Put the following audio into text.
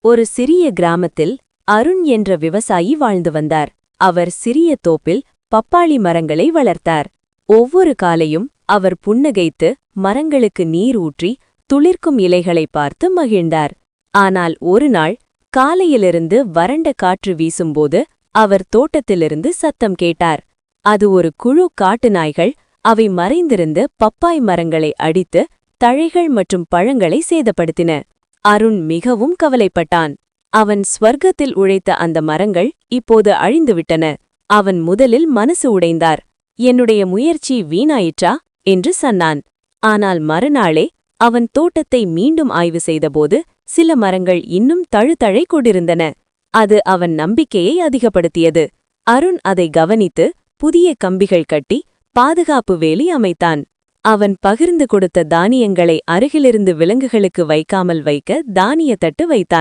ஒரு சிறிய கிராமத்தில் அருண் என்ற விவசாயி வாழ்ந்து வந்தார். அவர் சிறிய தோப்பில் பப்பாளி மரங்களை வளர்த்தார். ஒவ்வொரு காலையும் அவர் புன்னகைத்து மரங்களுக்கு நீர் ஊற்றி துளிர்க்கும் இலைகளை பார்த்து மகிழ்ந்தார். ஆனால் ஒரு நாள் காலையிலிருந்து வறண்ட காற்று வீசும்போது அவர் தோட்டத்திலிருந்து சத்தம் கேட்டார். அது ஒரு குழு காட்டு நாய்கள். அவை மறைந்திருந்து பப்பாய் மரங்களை அடித்து தழைகள் மற்றும் பழங்களை சேதப்படுத்தின. அருண் மிகவும் கவலைப்பட்டான். அவன் ஸ்வர்க்கத்தில் உழைத்த அந்த மரங்கள் இப்போது அழிந்துவிட்டன. அவன் முதலில் மனசு உடைந்தார். என்னுடைய முயற்சி வீணாயிற்றா என்று சொன்னான். ஆனால் மறுநாளே அவன் தோட்டத்தை மீண்டும் ஆய்வு செய்தபோது சில மரங்கள் இன்னும் தழுதழை கொண்டிருந்தன. அது அவன் நம்பிக்கையை அதிகப்படுத்தியது. அருண் அதை கவனித்து புதிய கம்பிகள் கட்டி பாதுகாப்பு வேலி அமைத்தான். அவன் பகிர்ந்து கொடுத்த தானியங்களை அருகிலிருந்து விலங்குகளுக்கு வைக்காமல் வைக்க தானிய தட்டு வைத்தான்.